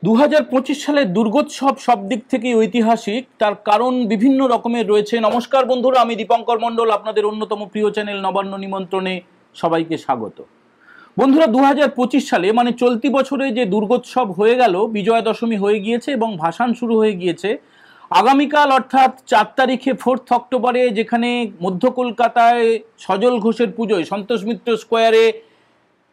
2025 সালের দুর্গোৎসব সব দিক থেকে ঐতিহাসিক, তার কারণ বিভিন্ন রকমের রয়েছে। নমস্কার বন্ধুরা, আমি দীপঙ্কর মণ্ডল, আপনাদের অন্যতম প্রিয় চ্যানেল নবান্ন নিমন্ত্রণে সবাইকে স্বাগত। বন্ধুরা, 2025 সালে মানে চলতি বছরে যে দুর্গোৎসব হয়ে গেল, বিজয়া দশমী হয়ে গিয়েছে এবং ভাসান শুরু হয়ে গিয়েছে। আগামীকাল অর্থাৎ 4 তারিখে 4 অক্টোবরে, যেখানে মধ্য কলকাতায় সজল ঘোষের পুজোয় সন্তোষ মিত্র স্কোয়ারে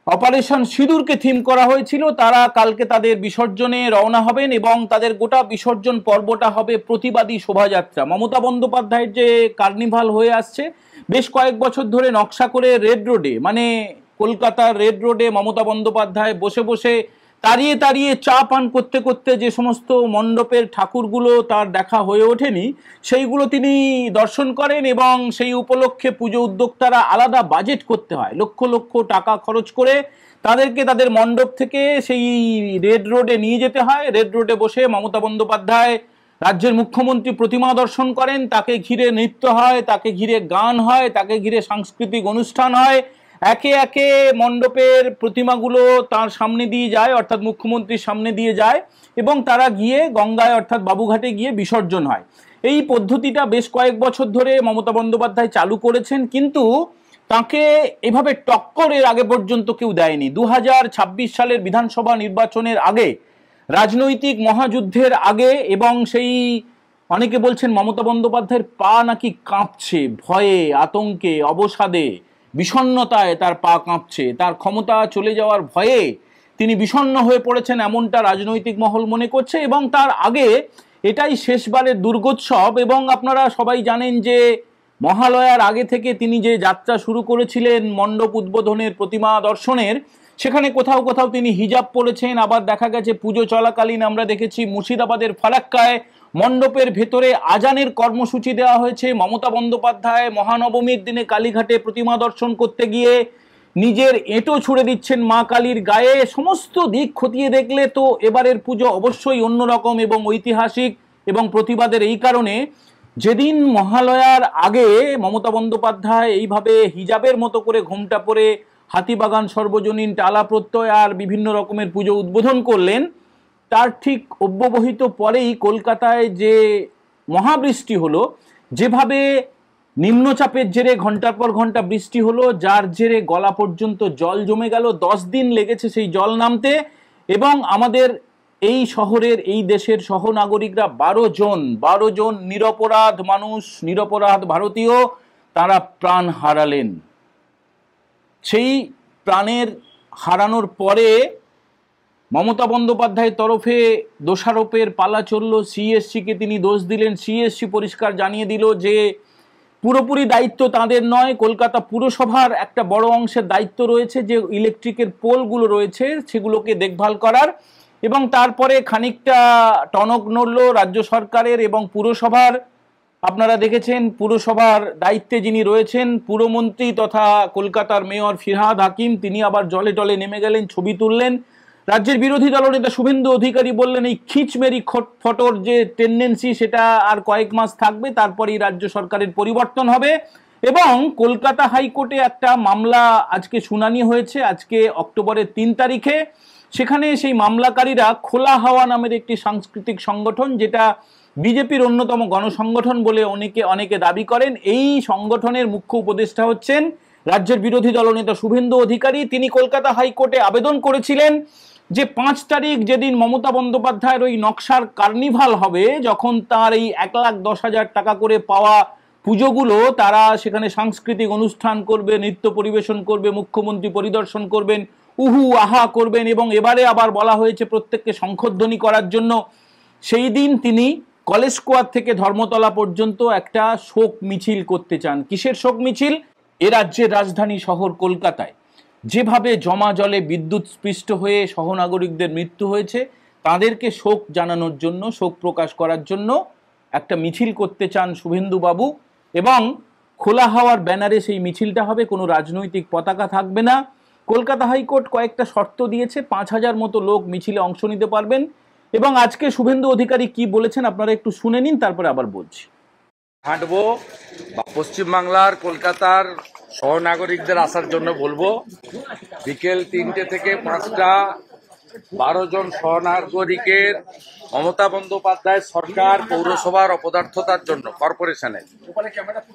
অপারেশন সিঁদুরকে থিম করা হয়েছিল, তারা কালকে তাদের বিসর্জনে রওনা হবেন এবং তাদের গোটা বিসর্জন পর্বটা হবে প্রতিবাদী শোভাযাত্রা। মমতা বন্দ্যোপাধ্যায়ের যে কার্নিভাল হয়ে আসছে বেশ কয়েক বছর ধরে নকশা করে, রেড রোডে মানে কলকাতার রেড রোডে মমতা বন্দ্যোপাধ্যায় বসে বসে তাড়িয়ে তাড়িয়ে চা পান করতে করতে যে সমস্ত মণ্ডপের ঠাকুরগুলো তার দেখা হয়ে ওঠেনি সেইগুলো তিনি দর্শন করেন এবং সেই উপলক্ষে পুজো উদ্যোক্তারা আলাদা বাজেট করতে হয়, লক্ষ লক্ষ টাকা খরচ করে তাদেরকে তাদের মণ্ডপ থেকে সেই রেড রোডে নিয়ে যেতে হয়। রেড রোডে বসে মমতা বন্দ্যোপাধ্যায় রাজ্যের মুখ্যমন্ত্রী প্রতিমা দর্শন করেন, তাকে ঘিরে নৃত্য হয়, তাকে ঘিরে গান হয়, তাকে ঘিরে সাংস্কৃতিক অনুষ্ঠান হয়। একে একে মণ্ডপের প্রতিমাগুলো তার সামনে দিয়ে যায়, অর্থাৎ মুখ্যমন্ত্রীর সামনে দিয়ে যায় এবং তারা গিয়ে গঙ্গায় অর্থাৎ বাবুঘাটে গিয়ে বিসর্জন হয়। এই পদ্ধতিটা বেশ কয়েক বছর ধরে মমতা বন্দ্যোপাধ্যায় চালু করেছেন, কিন্তু তাকে এভাবে টক্কর এর আগে পর্যন্ত কেউ দেয়নি। 2026 সালের বিধানসভা নির্বাচনের আগে, রাজনৈতিক মহাযুদ্ধের আগে, এবং সেই অনেকে বলছেন মমতা বন্দ্যোপাধ্যায়ের পা নাকি কাঁপছে, ভয়ে, আতঙ্কে, অবসাদে, বিষণ্ণতায় তার পা কাঁপছে, তার ক্ষমতা চলে যাওয়ার ভয়ে তিনি বিষণ্ণ হয়ে পড়েছেন, এমনটা রাজনৈতিক মহল মনে করছে। এবং তার আগে এটাই শেষবারের দুর্গোৎসব এবং আপনারা সবাই জানেন যে মহালয়ার আগে থেকে তিনি যে যাত্রা শুরু করেছিলেন মণ্ডপ উদ্বোধনের, প্রতিমা দর্শনের, সেখানে কোথাও কোথাও তিনি হিজাব পরেছেন। আবার দেখা গেছে পুজো চলাকালীন আমরা দেখেছি মুর্শিদাবাদের ফারাক্কায় মণ্ডপের ভেতরে আজানের কর্মসূচি দেওয়া হয়েছে। মমতা বন্দ্যোপাধ্যায় মহানবমীর দিনে কালীঘাটে প্রতিমা দর্শন করতে গিয়ে নিজের এঁটো ছুড়ে দিচ্ছেন মা কালীর গায়ে। সমস্ত দিক খতিয়ে দেখলে তো এবারের পুজো অবশ্যই অন্যরকম এবং ঐতিহাসিক, এবং প্রতিবাদের এই কারণে যেদিন মহালয়ার আগে মমতা বন্দ্যোপাধ্যায় এইভাবে হিজাবের মতো করে ঘোমটা পরে হাতিবাগান সর্বজনীন টালা প্রত্যয় আর বিভিন্ন রকমের পুজো উদ্বোধন করলেন, তার ঠিক অব্যবহিত পরেই কলকাতায় যে মহাবৃষ্টি হলো, যেভাবে নিম্নচাপের জেরে ঘন্টার পর ঘন্টা বৃষ্টি হলো, যার জেরে গলা পর্যন্ত জল জমে গেল, 10 দিন লেগেছে সেই জল নামতে, এবং আমাদের এই শহরের, এই দেশের সহনাগরিকরা 12 জন নিরপরাধ মানুষ, নিরপরাধ ভারতীয়, তারা প্রাণ হারালেন। সেই প্রাণের হারানোর পরে মমতা বন্দ্যোপাধ্যায়ের তরফে দোষারোপের পালা চলল, সিএসসিকে তিনি দোষ দিলেন। সিএসসি পরিষ্কার জানিয়ে দিল যে পুরোপুরি দায়িত্ব তাদের নয়, কলকাতা পুরসভার একটা বড় অংশের দায়িত্ব রয়েছে, যে ইলেকট্রিকের পোলগুলো রয়েছে সেগুলোকে দেখভাল করার। এবং তারপরে খানিকটা টনক নড়ল রাজ্য সরকারের এবং পুরসভার। আপনারা দেখেছেন পুরসভার দায়িত্বে যিনি রয়েছেন পুরমন্ত্রী তথা কলকাতার মেয়র ফিরহাদ হাকিম, তিনি আবার জলে টলে নেমে গেলেন, ছবি তুললেন। রাজ্যের বিরোধী দলনেতা শুভেন্দু অধিকারী বললেন এই খিচমেরি ফটোর যে টেন্ডেন্সি সেটা আর কয়েক মাস থাকবে, তারপরেই রাজ্য সরকারের পরিবর্তন হবে। এবং কলকাতা হাইকোর্টে একটা মামলা আজকে শুনানি হয়েছে, আজকে অক্টোবরের 3 তারিখে। সেখানে সেই মামলাকারীরা খোলা হাওয়া নামের একটি সাংস্কৃতিক সংগঠন, যেটা বিজেপির অন্যতম গণসংগঠন বলে অনেকে দাবি করেন, এই সংগঠনের মুখ্য উপদেষ্টা হচ্ছেন রাজ্যের বিরোধী দলনেতা শুভেন্দু অধিকারী। তিনি কলকাতা হাইকোর্টে আবেদন করেছিলেন যে 5 তারিখ যেদিন মমতা বন্দ্যোপাধ্যায়ের ওই নকশার কার্নিভাল হবে, যখন তার এই 1,10,000 টাকা করে পাওয়া পুজোগুলো তারা সেখানে সাংস্কৃতিক অনুষ্ঠান করবে, নৃত্য পরিবেশন করবে, মুখ্যমন্ত্রী পরিদর্শন করবেন, উহু আহা করবেন, এবং এবারে আবার বলা হয়েছে প্রত্যেককে শঙ্খধ্বনি করার জন্য, সেই দিন তিনি কলেজ স্কোয়ার থেকে ধর্মতলা পর্যন্ত একটা শোক মিছিল করতে চান। কিসের শোক মিছিল? এ রাজ্যের রাজধানী শহর কলকাতায় যেভাবে জমা জলে বিদ্যুৎ স্পৃষ্ট হয়ে সহনাগরিকদের মৃত্যু হয়েছে, তাদেরকে শোক জানানোর জন্য, শোক প্রকাশ করার জন্য একটা মিছিল করতে চান শুভেন্দু বাবু। এবং খোলা হাওয়ার ব্যানারে সেই মিছিলটা হবে, কোনো রাজনৈতিক পতাকা থাকবে না। কলকাতা হাইকোর্ট কয়েকটা শর্ত দিয়েছে, 5,000 মতো লোক মিছিলে অংশ নিতে পারবেন। এবং আজকে শুভেন্দু অধিকারী কি বলেছেন আপনারা একটু শুনে নিন, তারপরে আবার বলছি। হাঁটবো বা পশ্চিমবাংলার কলকাতার সহনাগরিকদের আসার জন্য বলবো, বিকেল 3টে থেকে 5টা 12 জন সহনাগরিকের মমতা বন্দ্যোপাধ্যায় সরকার পৌরসভার অপদার্থতার জন্য কর্পোরেশনের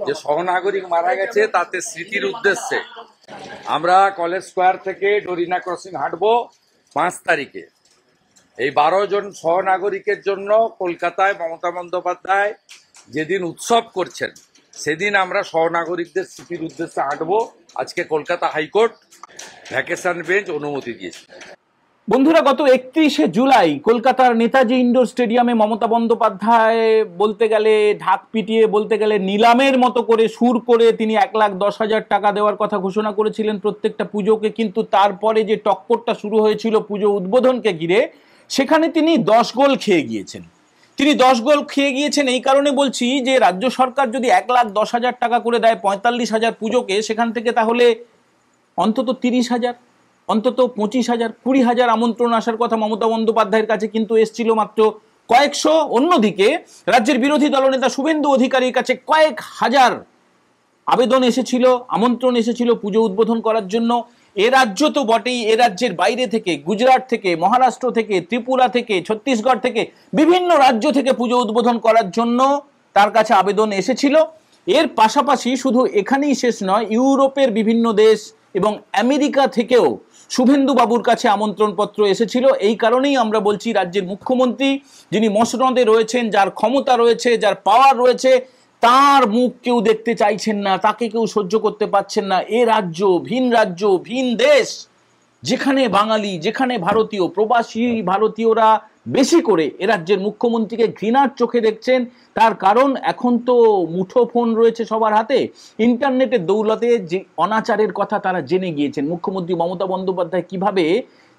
যে সহনাগরিক মারা গেছে তাতে স্মৃতির উদ্দেশ্যে আমরা কলেজ স্কোয়ার থেকে ডরিনা ক্রসিং হাঁটবো 5 তারিখে। এই 12 জন সহনাগরিকের জন্য কলকাতায় মমতা বন্দ্যোপাধ্যায় যেদিন উৎসব করছেন সেদিন আমরা সহনাগরিকদের স্মৃতির উদ্দেশ্যে হাঁটবো। আজকে কলকাতা হাইকোর্ট ভ্যাকেশন বেঞ্চ অনুমতি দিয়েছে। বন্ধুরা, গত 31শে জুলাই কলকাতার নেতাজি ইন্ডোর স্টেডিয়ামে মমতা বন্দ্যোপাধ্যায় বলতে গেলে ঢাক পিটিয়ে, বলতে গেলে নিলামের মতো করে সুর করে তিনি 1,10,000 টাকা দেওয়ার কথা ঘোষণা করেছিলেন প্রত্যেকটা পুজোকে। কিন্তু তারপরে যে টক্করটা শুরু হয়েছিল পুজো উদ্বোধনকে ঘিরে, সেখানে তিনি 10 গোল খেয়ে গিয়েছেন। তিনি 10 গোল খেয়ে গিয়েছেন এই কারণে বলছি যে রাজ্য সরকার যদি 1,10,000 টাকা করে দেয় 45,000 পুজোকে, সেখান থেকে তাহলে অন্তত 30,000, অন্তত 25,000, 20,000 আমন্ত্রণ আসার কথা মমতা বন্দ্যোপাধ্যায়ের কাছে, কিন্তু এসছিল মাত্র কয়েকশো। অন্যদিকে রাজ্যের বিরোধী দলনেতা শুভেন্দু অধিকারীর কাছে কয়েক হাজার আবেদন এসেছিল, আমন্ত্রণ এসেছিল পুজো উদ্বোধন করার জন্য। এ রাজ্য তো বটেই, এ রাজ্যের বাইরে থেকে, গুজরাট থেকে, মহারাষ্ট্র থেকে, ত্রিপুরা থেকে, ছত্তিশগড় থেকে, বিভিন্ন রাজ্য থেকে পুজো উদ্বোধন করার জন্য তার কাছে আবেদন এসেছিল। এর পাশাপাশি শুধু এখানেই শেষ নয়, ইউরোপের বিভিন্ন দেশ এবং আমেরিকা থেকেও শুভেন্দু বাবুর কাছে আমন্ত্রণপত্র এসেছিল। এই কারণেই আমরা বলছি রাজ্যের মুখ্যমন্ত্রী, যিনি মসনদে রয়েছেন, যার ক্ষমতা রয়েছে, যার পাওয়ার রয়েছে, তার মুখ কেউ দেখতে চাইছেন না, তাকে কেউ সহ্য করতে পারছেন না। এ রাজ্য, ভিন দেশ, যেখানে বাঙালি, যেখানে ভারতীয়, প্রবাসী ভারতীয়রা বেশি করে এ রাজ্যের মুখ্যমন্ত্রীকে ঘৃণার চোখে দেখছেন। তার কারণ এখন তো মুঠো ফোন রয়েছে সবার হাতে, ইন্টারনেটের দৌলতে যে অনাচারের কথা তারা জেনে গিয়েছেন। মুখ্যমন্ত্রী মমতা বন্দ্যোপাধ্যায় কিভাবে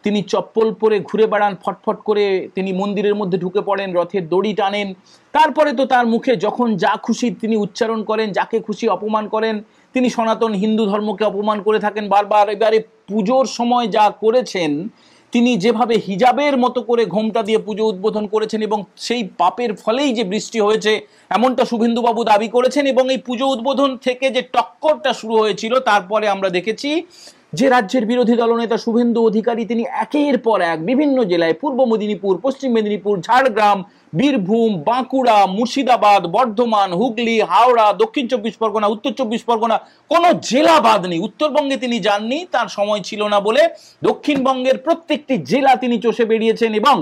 তিনি চপ্পল পরে ঘুরে বেড়ান, ফটফট করে তিনি মন্দিরের মধ্যে ঢুকে পড়েন, রথের দড়ি টানেন, তারপরে তো তার মুখে যখন যা খুশি তিনি উচ্চারণ করেন, যাকে খুশি অপমান করেন। তিনি সনাতন হিন্দু ধর্মকে অপমান করে থাকেন বারবার। এবারে পুজোর সময় যা করেছেন, তিনি যেভাবে হিজাবের মতো করে ঘোমটা দিয়ে পুজো উদ্বোধন করেছেন এবং সেই পাপের ফলেই যে বৃষ্টি হয়েছে এমনটা শুভেন্দুবাবু দাবি করেছেন। এবং এই পুজো উদ্বোধন থেকে যে টক্করটা শুরু হয়েছিল, তারপরে আমরা দেখেছি যে রাজ্যের বিরোধী দলনেতা শুভেন্দু অধিকারী তিনি একের পর এক বিভিন্ন জেলায়, পূর্ব মেদিনীপুর, পশ্চিম মেদিনীপুর, ঝাড়গ্রাম, বীরভূম, বাঁকুড়া, মুর্শিদাবাদ, বর্ধমান, হুগলি, হাওড়া, দক্ষিণ 24 পরগনা, উত্তর 24 পরগনা, কোনো জেলা বাদ নেই। উত্তরবঙ্গে তিনি যাননি, তার সময় ছিল না বলে। দক্ষিণবঙ্গের প্রত্যেকটি জেলা তিনি চষে বেরিয়েছেন এবং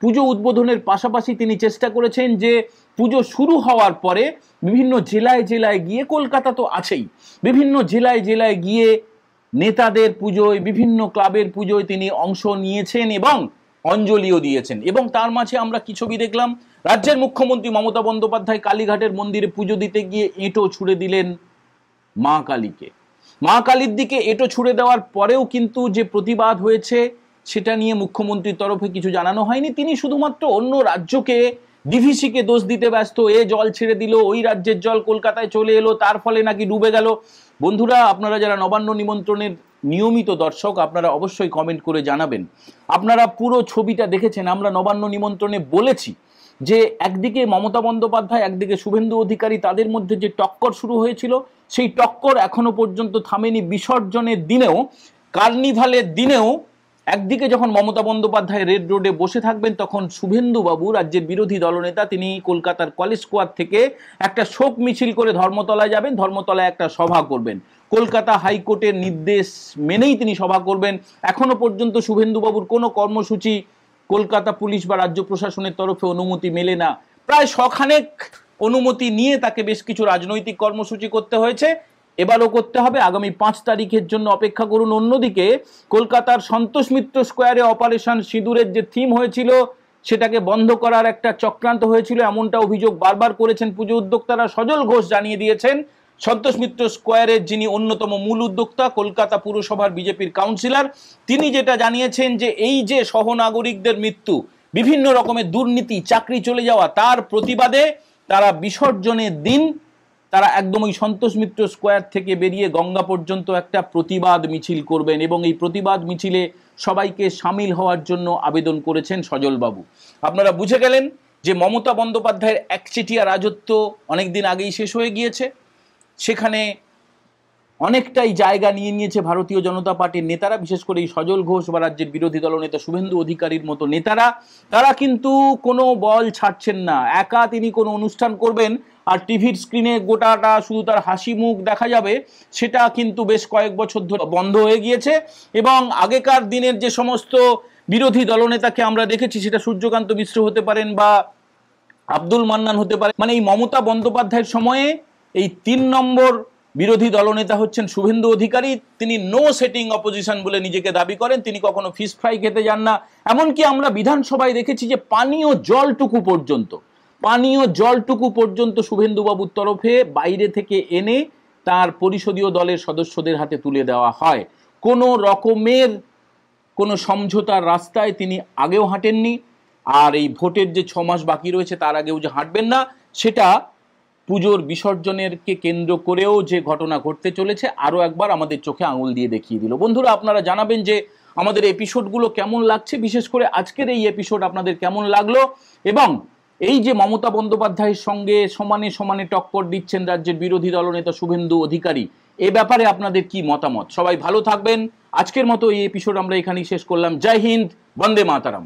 পুজো উদ্বোধনের পাশাপাশি তিনি চেষ্টা করেছেন যে পুজো শুরু হওয়ার পরে বিভিন্ন জেলায় জেলায় গিয়ে, কলকাতা তো আছেই, বিভিন্ন জেলায় জেলায় গিয়ে নেতাদের পুজোয়, বিভিন্ন ক্লাবের পুজোয় তিনি অংশ নিয়েছেন এবং অঞ্জলিও দিয়েছেন। এবং তার মাঝে আমরা কি ছবি দেখলাম, রাজ্যের মুখ্যমন্ত্রী মমতা বন্দ্যোপাধ্যায় কালীঘাটের মন্দিরে পুজো দিতে গিয়ে এঁটো ছুঁড়ে দিলেন মা কালীকে। মা কালীর দিকে এঁটো ছুঁড়ে দেওয়ার পরেও কিন্তু যে প্রতিবাদ হয়েছে সেটা নিয়ে মুখ্যমন্ত্রীর তরফে কিছু জানানো হয়নি। তিনি শুধুমাত্র অন্য রাজ্যকে, ডিভিসিকে দোষ দিতে ব্যস্ত। এ জল ছেড়ে দিল, ওই রাজ্যের জল কলকাতায় চলে এলো, তার ফলে নাকি ডুবে গেল। বন্ধুরা, আপনারা যারা নবান্ন নিমন্ত্রণের নিয়মিত দর্শক, আপনারা অবশ্যই কমেন্ট করে জানাবেন আপনারা পুরো ছবিটা দেখেছেন। আমরা নবান্ন নিমন্ত্রণে বলেছি যে একদিকে মমতা বন্দ্যোপাধ্যায়, একদিকে শুভেন্দু অধিকারী, তাদের মধ্যে যে টক্কর শুরু হয়েছিল সেই টক্কর এখনো পর্যন্ত থামেনি। বিসর্জনের দিনেও, কার্নিভালের দিনেও একদিকে যখন মমতা বন্দ্যোপাধ্যায় রেড রোডে বসে থাকবেন, তখন শুভেন্দু বাবু, রাজ্যের বিরোধী দলনেতা, তিনি কলকাতার কলেজ স্কোয়ার থেকে একটা শোক মিছিল করে ধর্মতলায় যাবেন, ধর্মতলায় একটা সভা করবেন। কলকাতা হাইকোর্টের নির্দেশ মেনেই তিনি সভা করবেন। এখনো পর্যন্ত শুভেন্দু বাবুর কোনো কর্মসূচি কলকাতা পুলিশ বা রাজ্য প্রশাসনের তরফে অনুমতি মেলে না। প্রায় শখানেক অনুমতি নিয়ে তাকে বেশ কিছু রাজনৈতিক কর্মসূচি করতে হয়েছে, এবারও করতে হবে। আগামী 5 তারিখের জন্য অপেক্ষা করুন। অন্যদিকে কলকাতার সন্তোষ মিত্র স্কোয়ারে অপারেশন সিঁদুরের যে থিম হয়েছিল সেটাকে বন্ধ করার একটা চক্রান্ত হয়েছিল, এমনটা অভিযোগ বারবার করেছেন পুজো উদ্যোক্তারা। সজল ঘোষ জানিয়ে দিয়েছেন, সন্তোষ মিত্র স্কোয়ারের যিনি অন্যতম মূল উদ্যোক্তা, কলকাতা পুরসভার বিজেপির কাউন্সিলর, তিনি যেটা জানিয়েছেন যে এই যে সহনাগরিকদের মৃত্যু, বিভিন্ন রকমের দুর্নীতি, চাকরি চলে যাওয়া, তার প্রতিবাদে তারা বিসর্জনের দিন তারা একদম ওই সন্তোষ মিত্র স্কোয়ার থেকে বেরিয়ে গঙ্গা পর্যন্ত একটা প্রতিবাদ মিছিল করবেন এবং এই প্রতিবাদ মিছিলে সবাইকে সামিল হওয়ার জন্য আবেদন করেছেন সজলবাবু। আপনারা বুঝে গেলেন যে মমতা বন্দ্যোপাধ্যায়ের একচেটিয়া রাজত্ব অনেকদিন আগেই শেষ হয়ে গিয়েছে। সেখানে অনেকটাই জায়গা নিয়ে নিয়েছে ভারতীয় জনতা পার্টির নেতারা, বিশেষ করে এই সজল ঘোষ বা রাজ্যের বিরোধী দলনেতা শুভেন্দু অধিকারীর মতো নেতারা। তারা কিন্তু কোনো বল ছাড়ছেন না। একা তিনি কোনো অনুষ্ঠান করবেন আর টিভির স্ক্রিনে গোটাটা শুধু তার হাসি মুখ দেখা যাবে, সেটা কিন্তু বেশ কয়েক বছর ধরে বন্ধ হয়ে গিয়েছে। এবং আগেকার দিনের যে সমস্ত বিরোধী দলনেতাকে আমরা দেখেছি, সেটা সূর্যকান্ত মিশ্র হতে পারেন বা আব্দুল মান্নান হতে পারে, মানে এই মমতা বন্দ্যোপাধ্যায়ের সময়ে এই 3 নম্বর বিরোধী দলনেতা হচ্ছেন শুভেন্দু অধিকারী। তিনি নো সেটিং অপোজিশন বলে নিজেকে দাবি করেন। তিনি কখনো ফিশ ফ্রাই খেতে যান না। এমনকি আমরা বিধানসভায় দেখেছি যে পানীয় জলটুকু পর্যন্ত শুভেন্দু বাবুর তরফে বাইরে থেকে এনে তার পরিষদীয় দলের সদস্যদের হাতে তুলে দেওয়া হয়। কোনো রকমের কোনো সমঝোতার রাস্তায় তিনি আগেও হাঁটেননি, আর এই ভোটের যে 6 মাস বাকি রয়েছে তার আগেও যে হাঁটবেন না, সেটা পুজোর বিসর্জনেরকে কেন্দ্র করেও যে ঘটনা ঘটতে চলেছে আরও একবার আমাদের চোখে আঙুল দিয়ে দেখিয়ে দিল। বন্ধুরা, আপনারা জানাবেন যে আমাদের এপিসোডগুলো কেমন লাগছে, বিশেষ করে আজকের এই এপিসোড আপনাদের কেমন লাগলো, এবং এই যে মমতা বন্দ্যোপাধ্যায়ের সঙ্গে সমানে সমানে টক্কর দিচ্ছেন রাজ্যের বিরোধী দলনেতা শুভেন্দু অধিকারী, এ ব্যাপারে আপনাদের কি মতামত। সবাই ভালো থাকবেন। আজকের মতো এই এপিসোড আমরা এখানেই শেষ করলাম। জয় হিন্দ, বন্দে মাতারাম।